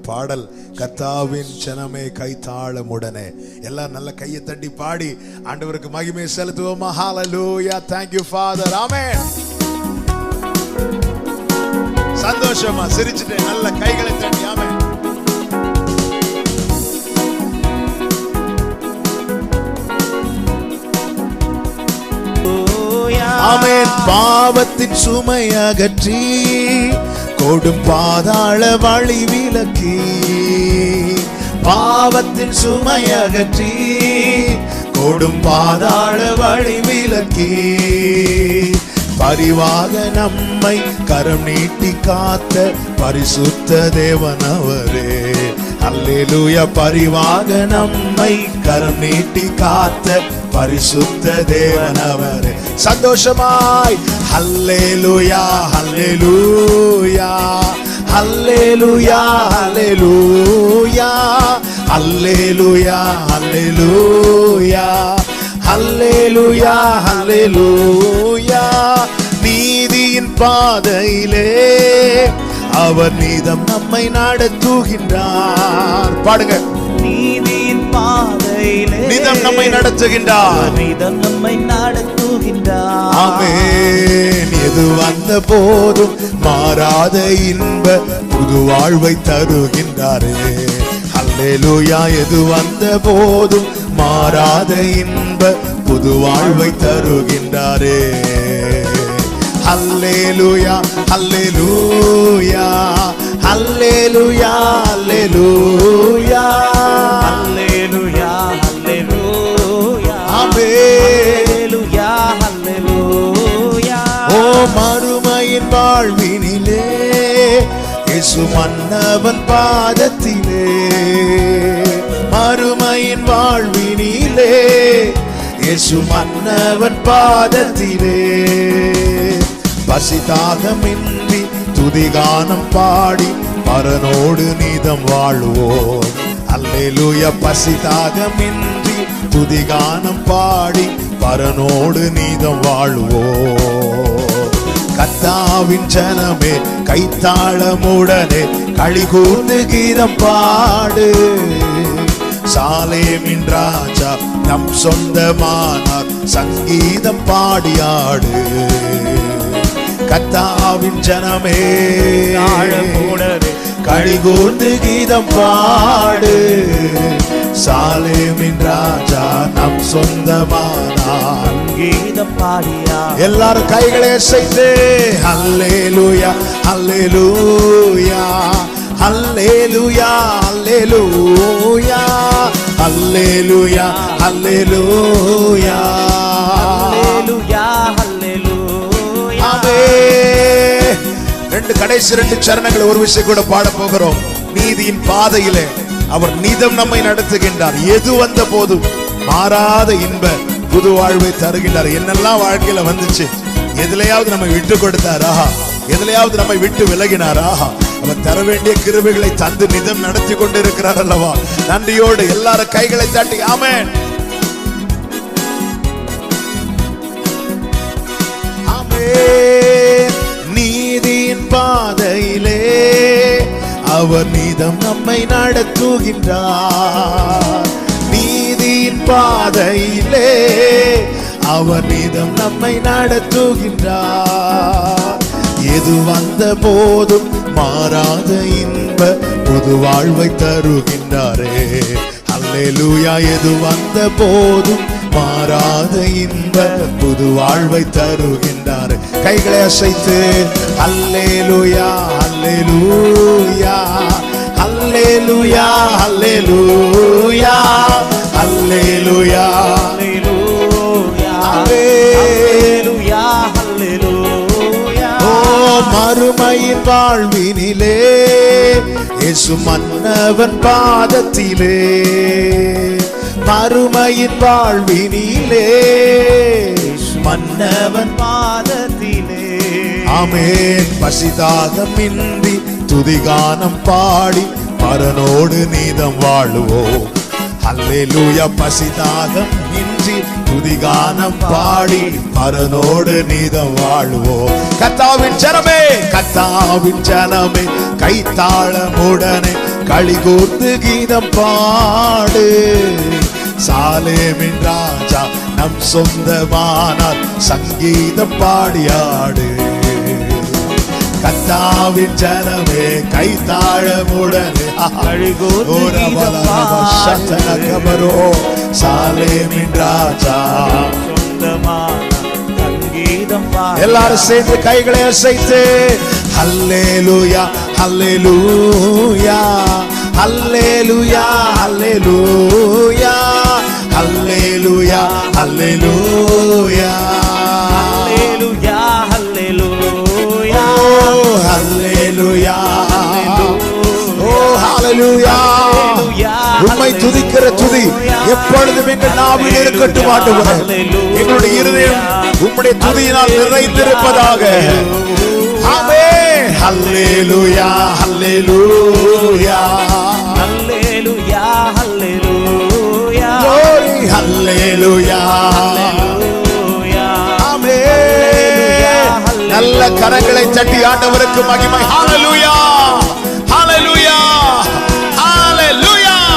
பாடல் கர்த்தாவின் ஜனமே கைத்தாளமுடனே. எல்லாம் நல்ல கையை தட்டி பாடி ஆண்டவருக்கு மகிமை செலுத்துவோமா. ஹalleluya, thank you father, amen. சந்தோஷமா சிரிச்சிட்டு நல்ல கைகளை தட்டி ஆமென். ஆமென். பாவத்தின் சுமை அகற்றி கொடும் பாதாள வழி விலக்கி, பாவத்தின் சுமை அகற்றி கொடும் பாதாள வழி விலக்கி, பரிவாக நம்மை கரம் நீட்டி காத்த பரிசுத்த தேவன் அவரே. அல்லேலூயா. பரிவாக நம்மை கரம் நீட்டி காத்த பரிசுத்த தேவன் அவரே. சந்தோஷமாய் அல்லேலூயா அல்லேலூயா அல்லேலூயா அல்லேலூயா அல்லேலூயா அல்லேலூயா அல்லேலூயா அல்லேலூயா. நீதியின் பாதையிலே அவர் நீதம் நம்மை நடத்துகின்றார். பாடுங்க. நீதியின் பாதையிலே நீதம் நம்மை நடத்துகின்றார். நீதம் நம்மை நடத்துகின்றார். ஆமென். எது வந்த போதும் மாறாத இன்ப புது வாழ்வை தருகின்றாரே. அல்லேலூயா. எது வந்த போதும் மாறாத இன்ப புது வாழ்வை தருகின்றாரே. அல்லேலூயா அல்லேலூயா அல்லேலூயா அல்லேலூயா அல்லேலூயா அல்லேலூயா அல்லேலூயா அல்லேலூயா. ஓ மறுமையின் வாழ்வினிலே இயேசு மன்னவன் பாதத்திலே, மறுமையின் வாழ்வினிலே இயேசு மன்னவன் பாதத்திலே, பசிதாகமின்றி துதிகானம் பாடி பரனோடு நீதம் வாழ்வோம். அல்லேலூயா. பசிதாகமின்றி துதிகானம் பாடி பரனோடு நீதம் வாழ்வோம். கர்த்தாவின் ஜனமே கைத்தாளமுடனே களி கூர்ந்து கீதம் பாடு, சாலேமின் ராஜா நம் சொந்தமானார் சங்கீதம் பாடியாடு. கர்த்தாவின் ஜனமே களி கூர்ந்து கீதம் பாடு, சாலேமின் ராஜா நம் சொந்தமானார் கீதம் பாடியா. எல்லாரும் கைகளை அசைத்து அல்லேலூயா அல்லேலூயா அல்லேலூயா அல்லேலூயா அல்லேலூயா அல்லேலூயா அல்லேலூயா அல்லேலூயா. ரெண்டு கடைசி ரெண்டு சரணங்கள் ஒரு விஷயம் கூட பாட போகிறோம். நீதியின் பாதையிலே அவர் நீதம் நம்மை நடத்துகின்றார். எது வந்த போதும் மாறாத இன்ப புது வாழ்வை தருகின்றார். என்னெல்லாம் வாழ்க்கையில வந்துச்சு, எதுலையாவது நம்மை விட்டு கொடுத்தாரா, எதுலையாவது நம்மை விட்டு விலகினாரா, அவர் தர வேண்டிய கிருபைகளை தந்து நிதம் நடத்தி கொண்டிருக்கிறார் அல்லவா. நன்றியோடு எல்லாரும் கைகளை தட்டி ஆமென். ஆமென். நீதியின் பாதையிலே அவர் நீதம் நம்மை நடத்துகின்றார். நீதியின் பாதையிலே அவர் நீதம் நம்மை நடத்துகின்றார். எது வந்த போதும் மாறாத இன்ப புது வாழ்வை தருகின்றாரே. அல்லேலூயா. எது வந்த போதும் மாறாத இன்ப புது வாழ்வை தருகின்றாரே. கைகளை அசைத்து அல்லேலூயா அல்லேலூயா அல்லேலூயா அல்லேலூயா அல்லேலூயா அல்லேலூயா அல்லேலூயா. ஓ மறுமையின் வாழ்வினிலே இயேசு மன்னவன் பாதத்திலே, மறுமையின் வாழ்வினிலே மன்னவன் பாதத்திலே. ஆமென். பசிதாகமின்றி துதிகானம் பாடி பரனோடு நீதம் வாழுவோம். அல்லேலூயா. பசிதாகம் இன்றி துதிகானம் பாடி பரனோடு நீதம் வாழ்வோம். கர்த்தாவின் ஜனமே, கர்த்தாவின் ஜனமே, கைத்தாளமுடனே களிகூர்ந்து கீதம் பாடு. சாலேமின் ராஜா நம் சொந்தமானார், சங்கீதம் பாடியாடு. கர்த்தாவின் ஜனமே, கைத்தாளமுடனே சாலேமின் ராஜா எல்லாரும் சேர்ந்து கைகளை அசைத்து ஹல்லேலூயா ஹல்லேலூயா ஹல்லேலூயா ஹல்லேலூயா ஹல்லேலூயா ஹல்லேலூயா ஹல்லேலூயா ஹல்லேலூயா ஹல்லேலூயா ஓ ஹல்லேலூயா. உம்மை துதிக்கிற துதி எப்பொழுதும் எங்கள் நாவில் இருக்கட்டும் ஆண்டவரே. எங்களுடைய இருதயம் உம்முடைய துதியினால் நிறைந்திருப்பதாக. ஆமென். ஹல்லேலூயா ஹல்லேலூயா ஹல்லேலூயா ஹல்லேலூயா glory ஹல்லேலூயா ஆமென். நல்ல கரங்களை தட்டி ஆண்டவருக்கு மகிமை. ஹல்லேலூயா.